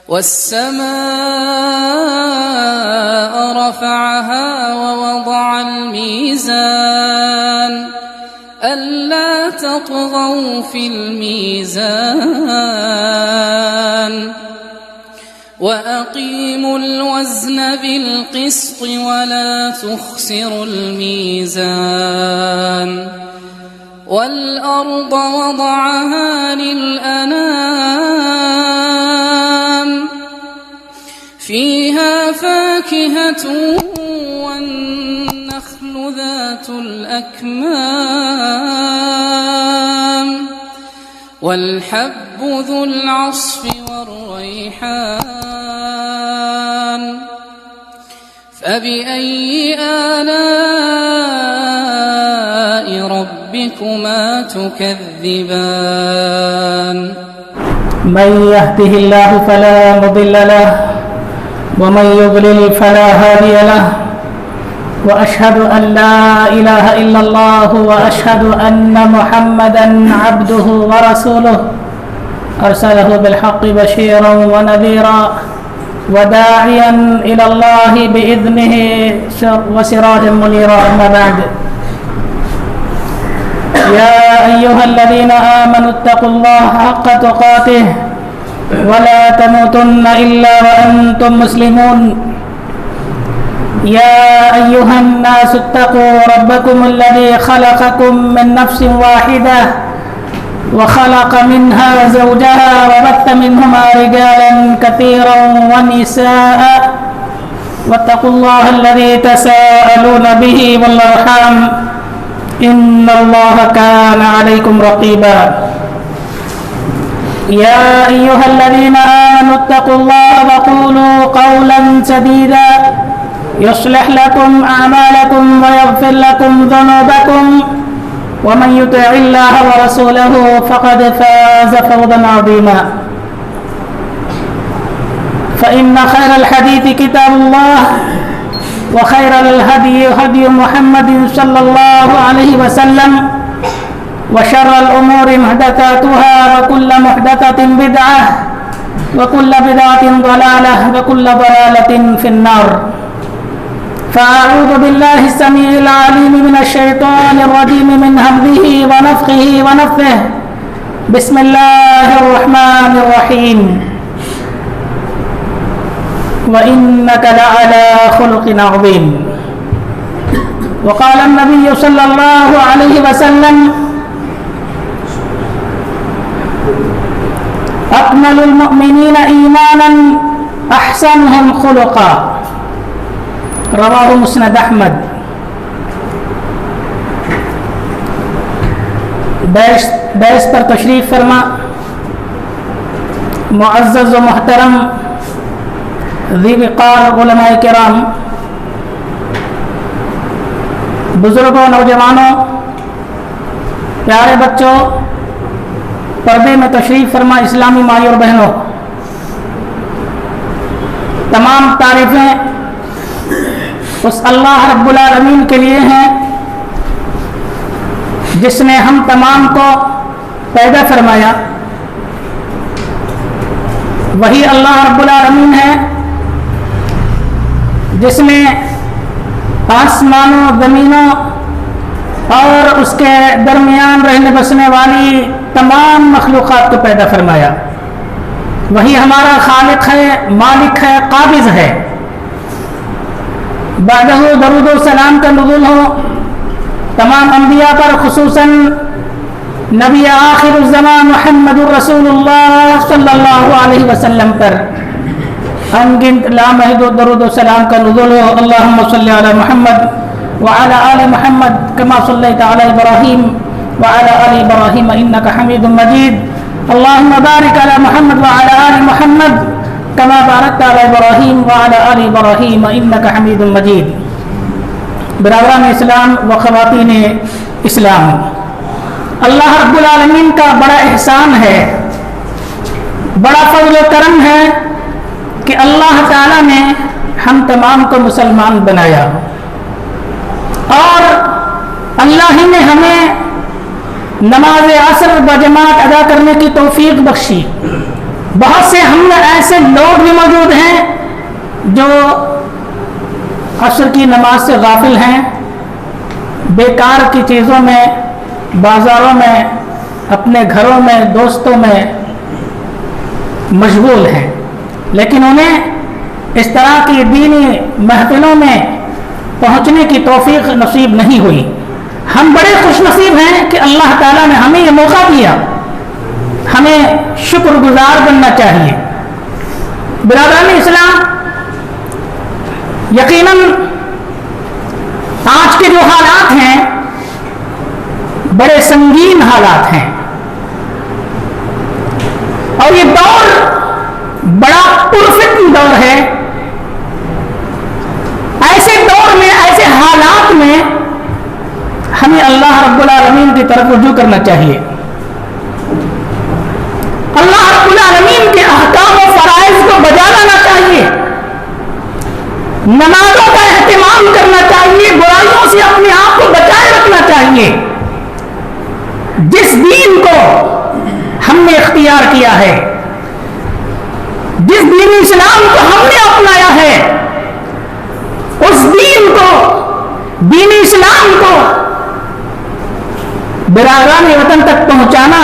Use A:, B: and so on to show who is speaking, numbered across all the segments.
A: والسماء رفعها ووضع الميزان ألا تطغوا في الميزان وأقيموا الوزن بالقسط ولا تخسروا الميزان والأرض وضعها للأنام فيها فاكهة والنخل ذات الأكمام والحب ذو العصف والريحان فبأي آلاء ربكما تكذبان
B: من يهده الله فلا مضل له ومن يضلل فلا هادي له وأشهد أن لا إله إلا الله وأشهد أن محمدا عبده ورسوله أرسله بالحق بشيرا ونذيرا وداعيا إلى الله بإذنه وسراجا منيرا. أما بعد، يا أيها الذين آمنوا اتقوا الله حق تقاته ولا تموتن إلا وأنتم مسلمون. يا أيها الناس اتقوا ربكم الذي خلقكم من نفس واحدة وخلق منها زوجها وبث منهما رجالا كثيرا ونساء واتقوا الله الذي تساءلون به والأرحام إن الله كان عليكم رقيبا. يا أيها الذين آمنوا اتقوا الله وقولوا قولا سديدا يصلح لكم أعمالكم ويغفر لكم ذنوبكم ومن يطع الله ورسوله فقد فاز فوزا عظيما. فإن خير الحديث كتاب الله وخير الهدي هدي محمد صلى الله عليه وسلم وشر الأمور محدثاتها وكل محدثة بدعة وكل بدعة ضلالة وكل ضلالة في النار. فأعوذ بالله السميع العليم من الشيطان الرجيم من همزه ونفخه ونفثه. بسم الله الرحمن الرحيم. وإنك لعلى خلق عظيم. وقال النبي صلى الله عليه وسلم: أكمل المؤمنين إيمانا أحسنهم خلقا. رواہ مسند احمد. بیس پر تشریف فرما معزز و محترم ذی وقار علماء کرام، بزرگوں، نوجوانوں، پیارے بچوں، پردے میں تشریف فرما اسلامی مائیں اور بہنوں، تمام تعریفیں اس اللہ رب العالمین کے لیے ہیں جس نے ہم تمام کو پیدا فرمایا. وہی اللہ رب العالمین ہے جس نے آسمانوں، زمینوں اور اس کے درمیان رہنے بسنے والی تمام مخلوقات کو پیدا فرمایا. وہی ہمارا خالق ہے، مالک ہے، قابض ہے. بعدہ درود و سلام کا نزول ہو تمام انبیاء پر، خصوصاً نبی آخر الزمان محمد الرسول اللہ صلی اللہ علیہ وسلم پر ان گنت لامحدود درود و سلام کا نزول ہو. اللہم صلی علی محمد وعلی آل محمد کما صلیت علی ابراہیم وعلی آل ابراہیم انکا حمید مجید. اللہم بارک علی محمد وعلی آل محمد کما بارکت علی ابراہیم وعلی آل ابراہیم انکا حمید مجید. برادران اسلام و خواتین اسلام، اللہ رب العالمین کا بڑا احسان ہے، بڑا فضل و کرم ہے کہ اللہ تعالیٰ نے ہم تمام کو مسلمان بنایا اور اللہ ہی نے ہمیں نماز عصر بجماعت ادا کرنے کی توفیق بخشی. بہت سے ہم میں ایسے لوگ بھی موجود ہیں جو عصر کی نماز سے غافل ہیں، بیکار کی چیزوں میں، بازاروں میں، اپنے گھروں میں، دوستوں میں مشغول ہیں، لیکن انہیں اس طرح کی دینی محفلوں میں پہنچنے کی توفیق نصیب نہیں ہوئی۔ ہم بڑے خوش نصیب ہیں کہ اللہ تعالیٰ نے ہمیں یہ موقع دیا، ہمیں شکر گزار بننا چاہیے۔ برادران اسلام، یقیناً آج کے جو حالات ہیں بڑے سنگین حالات ہیں، اور یہ دور بڑا پرفتن دور ہے۔ ایسے دور میں، ایسے حالات میں ہمیں اللہ رب العالمین کی طرف رجوع کرنا چاہیے، اللہ رب العالمین کے احکام و فرائض کو بجا لانا چاہیے، نمازوں کا اہتمام کرنا چاہیے، برائیوں سے اپنے آپ کو بچائے رکھنا چاہیے۔ جس دین کو ہم نے اختیار کیا ہے، جس دین اسلام کو ہم نے اپنایا ہے، اس دین کو، دین اسلام کو برادران وطن تک پہنچانا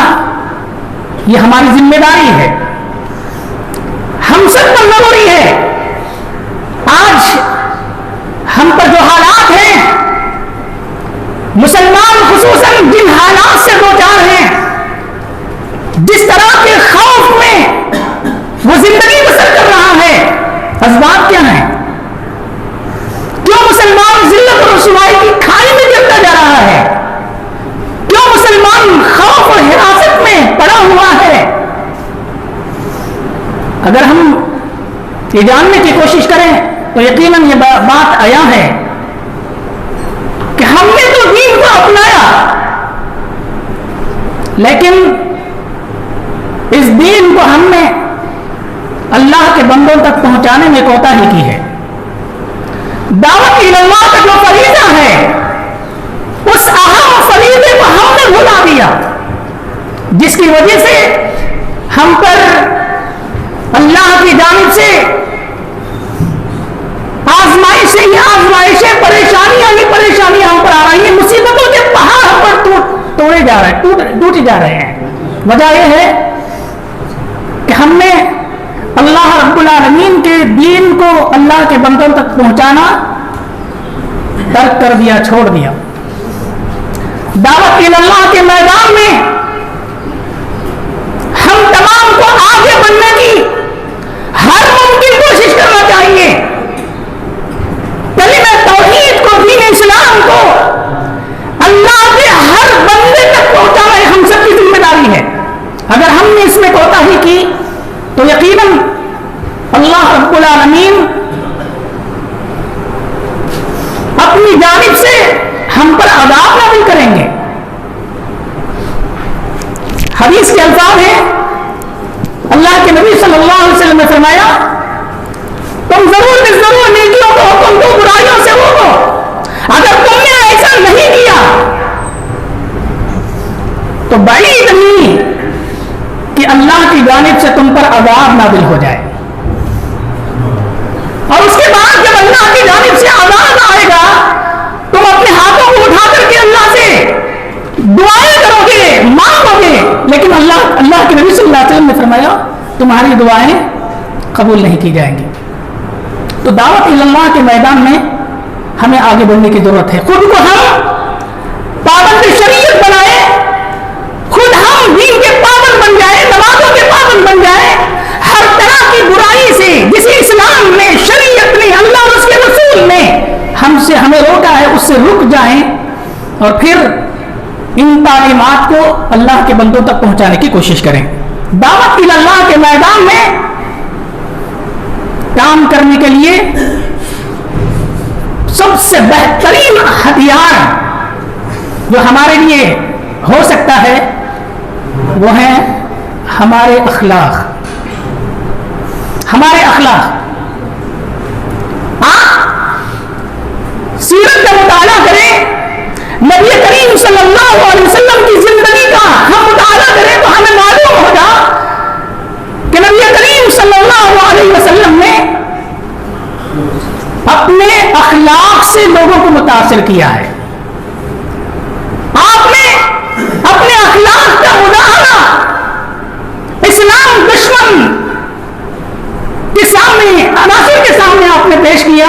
B: یہ ہماری ذمہ داری ہے، ہم سب پر ضروری ہے۔ آج ہم پر جو حالات ہیں، مسلمان خصوصاً جن حالات سے دوچار ہیں، جس طرح کے خوف میں وہ زندگی بسر کر رہا ہے، اسباب کیا ہیں؟ کیوں مسلمان ذلت اور رسوائی کی کھائی میں گرتا جا رہا ہے؟ کیوں مسلمان خوف اور حراست میں پڑا ہوا ہے؟ اگر ہم یہ جاننے کی کوشش کریں تو یقیناً یہ بات عیاں ہے کہ ہم نے تو دین کو اپنایا، لیکن اس دین کو ہم نے اللہ کے بندوں تک پہنچانے میں کوتاہی کی ہے۔ دعوت اللہ کا جو فریضہ ہے، اس اہم فریضے کو ہم نے بھلا دیا، جس کی وجہ سے ہم پر اللہ کی جانب سے آزمائشیں ہی آزمائشیں، پریشانیاں ہی پریشانیاں ہم پر آ رہی ہیں، مصیبتوں کے پہاڑ ہم پر توڑے جا رہے ہیں، ٹوٹے جا رہے ہیں۔ وجہ یہ ہے کہ ہم نے اللہ رب العالمین کے دین کو اللہ کے بندوں تک پہنچانا ترک کر دیا، چھوڑ دیا۔ دعوت اللہ کے میدان میں ہم تمام کو آگے بڑھنے کی ہر ممکن کوشش کرنا چاہیے۔ کلمہ توحید کو، دین اسلام کو اللہ کے ہر بندے تک پہنچانا یہ ہم سب کی ذمہ داری ہے۔ اگر ہم نے اس میں کوتاہی کی تو یقیناً اللہ رب العالمین اپنی جانب سے ہم پر عذاب نازل کریں گے۔ حدیث کے الفاظ ہیں، اللہ کے نبی صلی اللہ علیہ وسلم نے فرمایا، تم ضرور نیکیوں کو حکم دو، برائیوں سے روکو۔ اگر تم نے ایسا نہیں کیا تو بعید نہیں کہ اللہ کی جانب سے تم پر عذاب نازل ہو جائے، اور اس کے بعد جب اللہ کی جانب سے عذاب آئے گا تم اپنے ہاتھوں کو اٹھا کر کے اللہ سے دعائیں کرو گے، مانگو گے، لیکن اللہ کے نبی صلی اللہ علیہ وسلم نے فرمایا تمہاری دعائیں قبول نہیں کی جائیں گی۔ تو دعوت اللہ کے میدان میں ہمیں آگے بڑھنے کی ضرورت ہے۔ خود کو ہم پابند شریعت بنائے، خود ہم دین کے پابند بن جائیں، نمازوں کے پابند بن جائیں، ہر طرح کی برائی سے جسے اسلام نے، شریعت نے، اللہ اور اس کے رسول نے ہمیں روکا ہے، اس سے رک جائیں، اور پھر ان تعلیمات کو اللہ کے بندوں تک پہنچانے کی کوشش کریں۔ دعوت اللہ کے میدان میں کام کرنے کے لیے سب سے بہترین ہتھیار جو ہمارے لیے ہو سکتا ہے وہ ہے ہمارے اخلاق۔ ہمارے اخلاق، سیرت کا مطالعہ کریں، نبی کریم صلی اللہ علیہ وسلم کی زندگی کا ہم مطالعہ کریں تو ہمیں معلوم ہوگا کہ نبی نبی کریم صلی اللہ علیہ وسلم نے اپنے اخلاق سے لوگوں کو متاثر کیا ہے. آپ نے اپنے اخلاق کا مظاہرہ اسلام دشمن کے سامنے، عناصر کے سامنے آپ نے پیش کیا.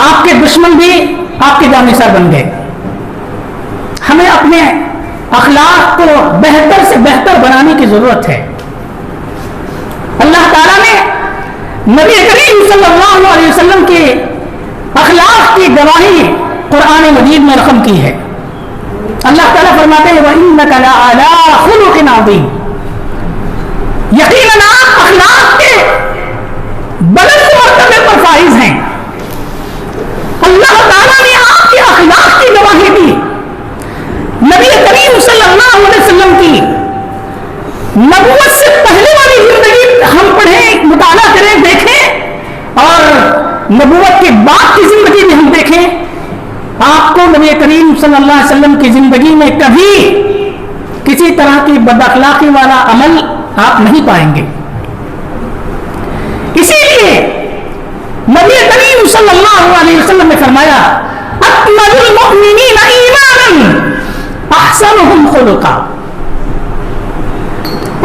B: آپ کے دشمن بھی آپ کے جانثار بن گئے. ہمیں اپنے اخلاق کو بہتر سے بہتر بنانے کی ضرورت ہے. اللہ تعالیٰ نے نبی کریم صلی اللہ علیہ وسلم کے اخلاق کی گواہی قرآن مجید میں رقم کی ہے. اللہ تعالیٰ فرماتے ہیں وَإِنَّكَ لَعَلَىٰ خُلُقٍ عَظِيمٍ، یقیناً آپ اخلاق کے بلند مرتبے پر فائز ہیں. اللہ تعالیٰ نے آپ کے اخلاق کی گواہی دی. نبی کریم صلی اللہ علیہ وسلم کی نبوت سے پہلے والی زندگی ہم پڑھیں، مطالعہ کریں، دیکھیں، اور نبوت کے بعد کی زندگی بھی ہم دیکھیں. آپ کو نبی کریم صلی اللہ علیہ وسلم کی زندگی میں کبھی کسی طرح کی بد اخلاقی والا عمل آپ نہیں پائیں گے. اسی لیے نبی کریم صلی اللہ علیہ وسلم نے فرمایا اکمل المؤمنین ایمانا احسنهم خلقا.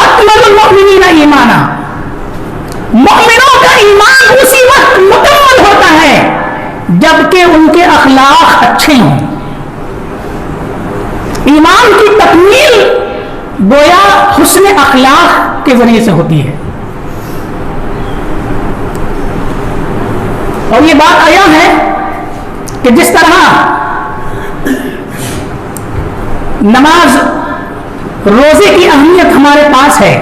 B: اکمل المؤمنین ایمانا، مؤمنوں کا ایمان اسی وقت مکمل ہوتا ہے جبکہ ان کے اخلاق اچھے ہوں. ایمان کی تکمیل گویا حسن اخلاق کے ذریعے سے ہوتی ہے. اور یہ بات آیا ہے کہ جس طرح نماز روزے کی اہمیت ہمارے پاس ہے،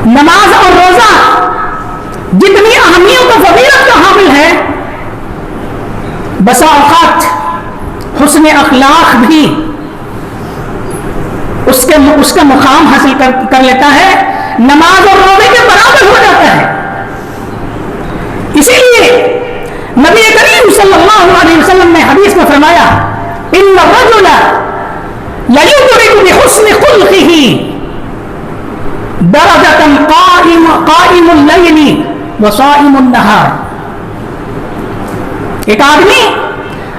B: نماز اور روزہ جتنی اہمیت و فضیلت کا حامل ہے، بسا اوقات حسن اخلاق بھی اس کا مقام حاصل کر لیتا ہے، نماز اور روزے کے برابر ہو جاتا ہے. اسی لیے نبی کریم صلی اللہ علیہ وسلم نے حدیث میں فرمایا ان الرجل لیدرک بحسن خلقہ درجۃ قائم اللیل وصائم النہار. ایک آدمی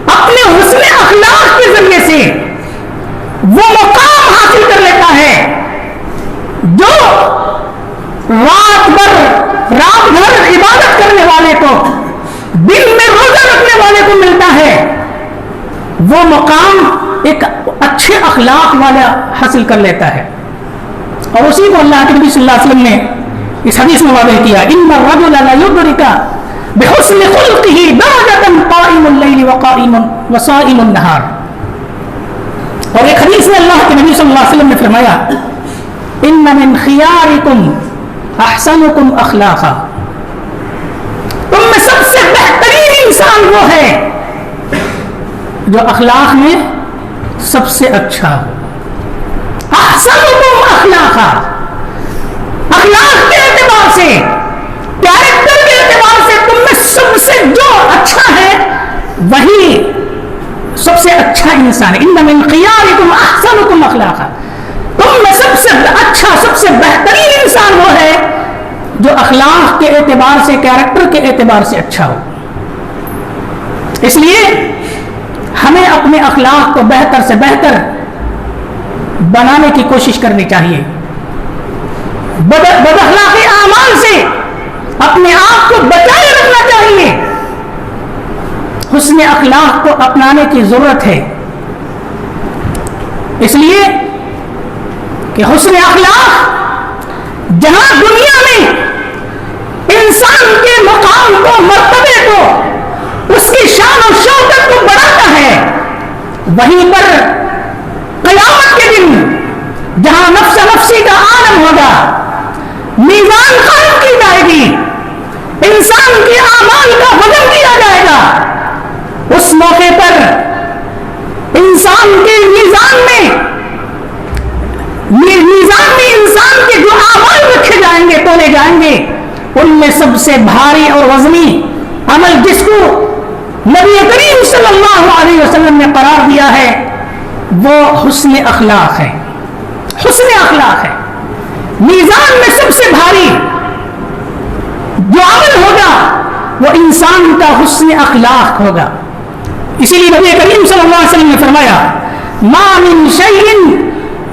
B: اپنے حسن اخلاق کے ذریعے سے وہ مقام حاصل کر لیتا ہے جو رات بھر عبادت کرنے والے کو، دن میں روزہ رکھنے والے کو ملتا ہے. وہ مقام ایک اچھے اخلاق والا حاصل کر لیتا ہے. اور اسی کو اللہ کے نبی صلی اللہ علیہ وسلم نے اس حدیث میں واضح کیا ان الرجل لیدرک بحسن خلقہ درجۃ قائم اللیل وصائم النہار. اور ایک حدیث میں اللہ کے نبی صلی اللہ علیہ وسلم نے فرمایا ان من خیارکم احسنکم اخلاقا، تم میں سب سے بہترین انسان وہ ہے جو اخلاق میں سب سے اچھا ہو. احسنکم اخلاقا، اخلاق کے اعتبار سے، کیریکٹر کے اعتبار سے تم میں سب سے جو اچھا ہے وہی سب سے اچھا انسان ہے. ان من خیارکم احسنکم اخلاقا، تم میں سب سے اچھا، سب سے بہترین انسان وہ ہے جو اخلاق کے اعتبار سے، کیریکٹر کے اعتبار سے اچھا ہو. اس لیے ہمیں اپنے اخلاق کو بہتر سے بہتر بنانے کی کوشش کرنی چاہیے. بد اخلاقی اعمال سے اپنے آپ کو بچائے رکھنا چاہیے. حسن اخلاق کو اپنانے کی ضرورت ہے، اس لیے کہ حسن اخلاق جہاں دنیا میں انسان کے مقام کو، مرتبے کو، اس کی شان و شوکت کو بڑھاتا ہے، وہیں پر قیامت کے دن جہاں نفس نفسی کا عالم ہوگا، میزان قائم کی جائے گی، انسان کے اعمال کا وزن کیا جائے گا، اس موقع پر انسان کے میزان میں انسان کے جو اعمال رکھے جائیں گے، تولے جائیں گے، ان میں سب سے بھاری اور وزنی عمل جس کو نبی کریم صلی اللہ علیہ وسلم نے قرار دیا ہے وہ حسن اخلاق ہے. حسن اخلاق ہے. میزان میں سب سے بھاری جو عمل ہوگا وہ انسان کا حسن اخلاق ہوگا. اسی لیے نبی کریم صلی اللہ علیہ وسلم نے فرمایا ما من شيء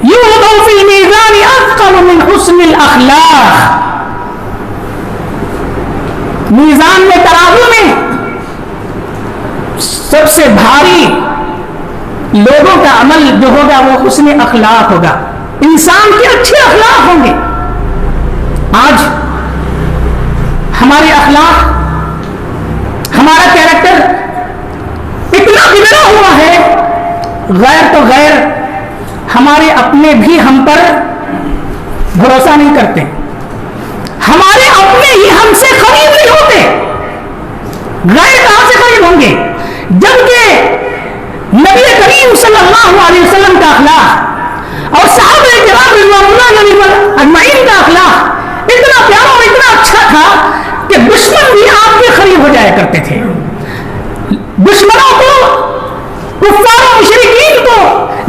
B: يوضع في الميزان اثقل من حسن الاخلاق. میزان میں ترازو میں سب سے بھاری لوگوں کا عمل جو ہوگا وہ حسن اخلاق ہوگا. انسان کے اچھے اخلاق ہوں گے. آج ہمارے اخلاق ہمارا کیریکٹر اتنا بگڑا ہوا ہے غیر تو غیر ہمارے اپنے بھی ہم پر بھروسہ نہیں کرتے. ہمارے اپنے ہی ہم سے قریب نہیں ہوتے. غیر کہاں سے قریب ہوں گے جبکہ نبی کریم صلی اللہ علیہ وسلم کا اخلاق اور صحابہ کرام رضوان اللہ علیہم اجمعین کا اخلاق اتنا پیارا اور اتنا اچھا تھا کہ دشمن بھی آپ کے قریب ہو جایا کرتے تھے. دشمنوں کو کفار و مشرکین کو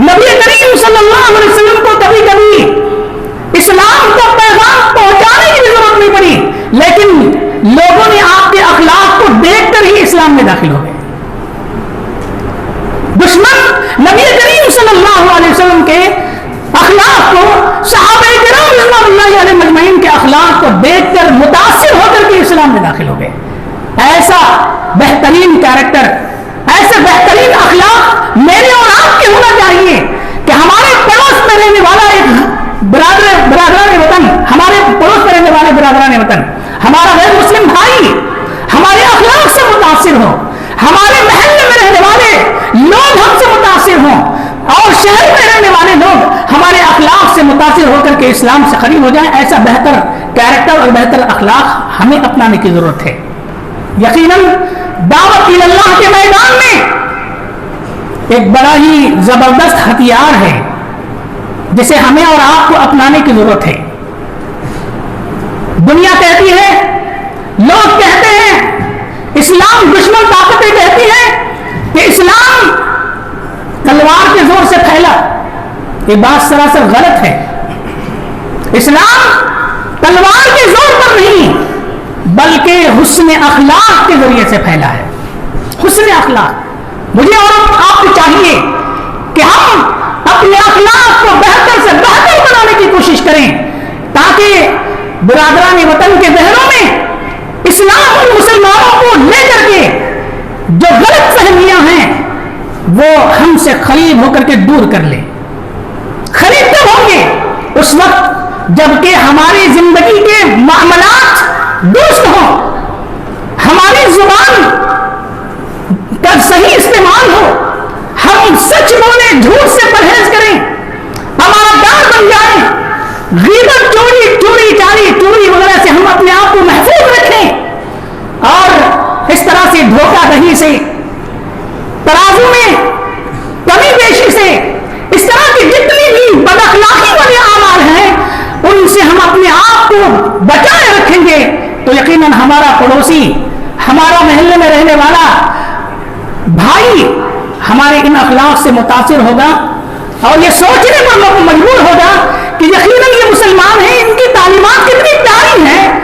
B: نبی کریم صلی اللہ علیہ وسلم کو کبھی کبھی اسلام کا پیغام پہنچانے کی ضرورت نہیں پڑی لیکن لوگوں نے آپ کے اخلاق کو دیکھ کر ہی اسلام میں داخل ہو گئے. دشمن نبی کریم صلی اللہ علیہ وسلم کے اخلاق کو صحابہ کرام رضوان اللہ علیہم اجمعین کے اخلاق کو دیکھ کر متاثر ہو کر کے اسلام میں داخل ہو گئے. ایسا بہترین کیریکٹر ایسے بہترین اخلاق میرے اور آپ کے ہونا چاہیے کہ ہمارے پڑوس میں رہنے والا ایک برادران وطن ہمارے پڑوس میں رہنے والے برادران وطن ہمارا غیر مسلم بھائی ہمارے اخلاق سے متاثر ہو. ہمارے محلے میں رہنے والے لوگ ہم سے متاثر ہوں اور شہر میں رہنے والے لوگ ہمارے اخلاق سے متاثر ہو کر کے اسلام سے قریب ہو جائیں. ایسا بہتر کیریکٹر اور بہتر اخلاق ہمیں اپنانے کی ضرورت ہے. یقیناً دعوت اللہ کے میدان میں ایک بڑا ہی زبردست ہتھیار ہے جسے ہمیں اور آپ کو اپنانے کی ضرورت ہے. دنیا کہتی ہے لوگ کہتے ہیں اسلام دشمن طاقتیں کہتی ہیں کہ اسلام تلوار کے زور سے پھیلا. یہ بات سراسر غلط ہے. اسلام تلوار کے زور پر نہیں بلکہ حسن اخلاق کے ذریعے سے پھیلا ہے. حسن اخلاق مجھے اور آپ کو چاہیے کہ ہم اپنے اخلاق کو بہتر سے بہتر بنانے کی کوشش کریں تاکہ برادران وطن کے ذہنوں میں اسلام اور مسلمانوں کو لے کر کے جو غلط فہمیاں ہیں وہ ہم سے قریب ہو کر کے دور کر لیں. قریب کب ہوں گے؟ اس وقت جبکہ ہماری زندگی کے معاملات درست ہوں, ہماری زبان کا صحیح استعمال ہو, ہم سچ بولیں, جھوٹ سے پرہیز کریں, ہمارا دار بن جائے, غیبت چوری چاری وغیرہ سے ہم اپنے آپ کو محفوظ رکھیں اور اس طرح سے دھوکہ دہی سے, ترازو میں کمی بیشی سے, اس طرح کی جتنی بھی بد اخلاقی والے اعمال ہیں ان سے ہم اپنے آپ کو بچائے رکھیں گے تو یقیناً ہمارا پڑوسی, ہمارا محلے میں رہنے والا بھائی ہمارے ان اخلاق سے متاثر ہوگا اور یہ سوچنے پر مجبور ہوگا کہ یقیناً یہ مسلمان ہیں, ان کی تعلیمات کتنی پیاری ہیں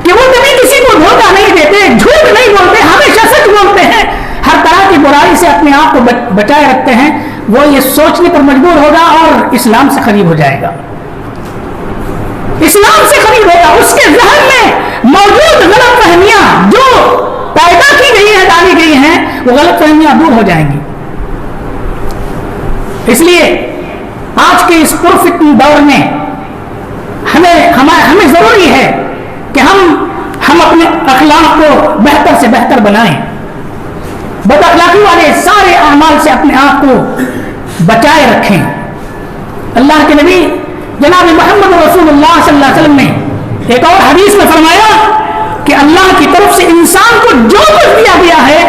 B: کہ وہ کبھی کسی کو دھوکہ نہیں دیتے, جھوٹ نہیں بولتے, ہمیشہ سچ بولتے ہیں, ہر طرح کی برائی سے اپنے آپ کو بچائے رکھتے ہیں. وہ یہ سوچنے پر مجبور ہوگا اور اسلام سے قریب ہو جائے گا. اسلام سے قریب ہوگا, اس کے ذہن میں موجود غلط فہمیاں جو پیدا کی گئی ہیں, ڈالی گئی ہیں, وہ غلط فہمیاں دور ہو جائیں گی. اس لیے آج کے اس پرفتن دور میں ہمیں ضروری ہے کہ ہم اپنے اخلاق کو بہتر سے بہتر بنائیں, بد اخلاقی والے سارے اعمال سے اپنے آپ کو بچائے رکھیں. اللہ کے نبی جناب محمد رسول اللہ صلی اللہ علیہ وسلم نے ایک اور حدیث میں فرمایا کہ اللہ کی طرف سے انسان کو جو کچھ دیا گیا ہے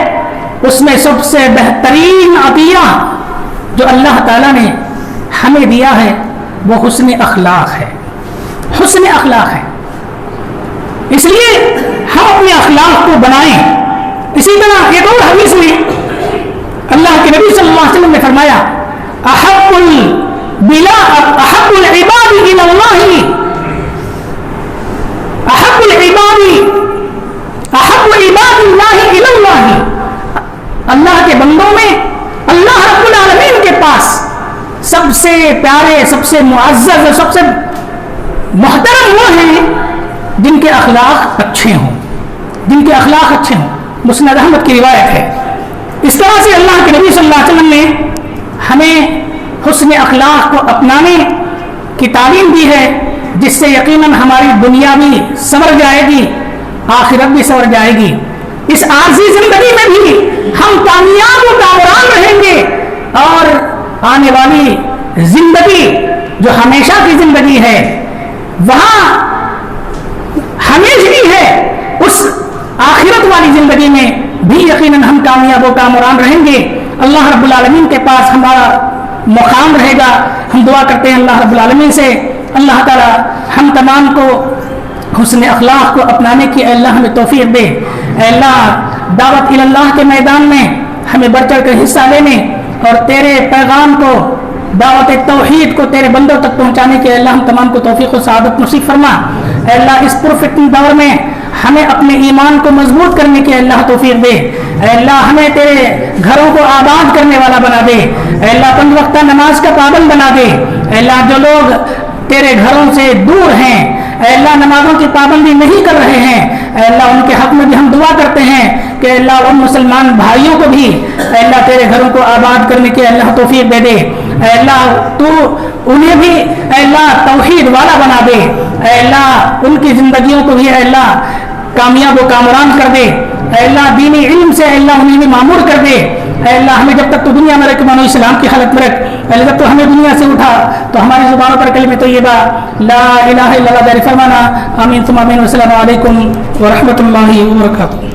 B: اس میں سب سے بہترین عطیہ جو اللہ تعالیٰ نے ہمیں دیا ہے وہ حسن اخلاق ہے. حسن اخلاق ہے. اس لیے ہم اپنے اخلاق کو بنائیں. اسی طرح ایک اور حدیث میں اللہ کے نبی صلی اللہ علیہ وسلم نے فرمایا احب العباد اللہ احب العباد اللہ الی اللہ، اللہ کے بندوں میں اللہ رب العالمین کے پاس سب سے پیارے، سب سے معزز اور سب سے محترم وہ ہیں جن کے اخلاق اچھے ہوں، جن کے اخلاق اچھے ہوں۔ مسند احمد کی روایت ہے۔ اس طرح سے اللہ کے نبی صلی اللہ علیہ وسلم نے ہمیں حسن اخلاق کو اپنانے کی تعلیم دی ہے، جس سے یقیناً ہماری دنیا بھی سنور جائے گی، آخرت بھی سنور جائے گی۔ اس عارضی زندگی میں بھی ہم کامیاب و کامران رہیں گے، اور آنے والی زندگی جو ہمیشہ کی زندگی ہے وہاں ہمیشہ ہے، اس آخرت والی زندگی میں بھی یقیناً ہم کامیاب و کامران رہیں گے۔ اللہ رب العالمین کے پاس ہمارا مقام رہے گا۔ ہم دعا کرتے ہیں اللہ رب العالمین سے، اللہ تعالی ہم تمام کو حسن اخلاق کو اپنانے کی اے اللہ ہمیں توفیق دے۔ اے اللہ دعوت اللہ کے میدان میں ہمیں بڑھ چڑھ کر حصہ لینے اور تیرے پیغام کو، دعوت توحید کو تیرے بندوں تک پہنچانے کے اللہ ہم تمام کو توفیق و سعادت نصیب فرما۔ اے اللہ اس پرفتن دور میں ہمیں اپنے ایمان کو مضبوط کرنے کی اللہ توفیق دے۔ اے اللہ ہمیں تیرے گھروں کو آباد کرنے والا بنا دے۔ اے اللہ 5 وقتہ نماز کا پابند بنا دے۔ اے اللہ جو لوگ تیرے گھروں سے دور ہیں، اے اللہ نمازوں کی پابندی نہیں کر رہے ہیں، اے اللہ ان کے حق میں بھی ہم دعا کرتے ہیں کہ اے اللہ ان مسلمان بھائیوں کو بھی اے اللہ تیرے گھروں کو آباد کرنے کی اللہ توفیق دے دے۔ اے اللہ تو انہیں بھی اے اللہ توحید والا بنا دے۔ اے اللہ ان کی زندگیوں کو بھی اے اللہ کامیاب و کامران کر دے۔ اے اللہ دینی علم سے اے اللہ انہیں بھی معمور کر دے۔ اے اللہ ہمیں جب تک تو دنیا میں رکھ، مانو اسلام کی حالت میں رکھ، اے اللہ جب تو ہمیں دنیا سے اٹھا تو ہماری زبانوں پر کلمہ طیبہ لا الہ الا اللہ جاری فرمانا۔ آمین ثم آمین۔ والسلام علیکم ورحمۃ اللہ وبرکاتہ۔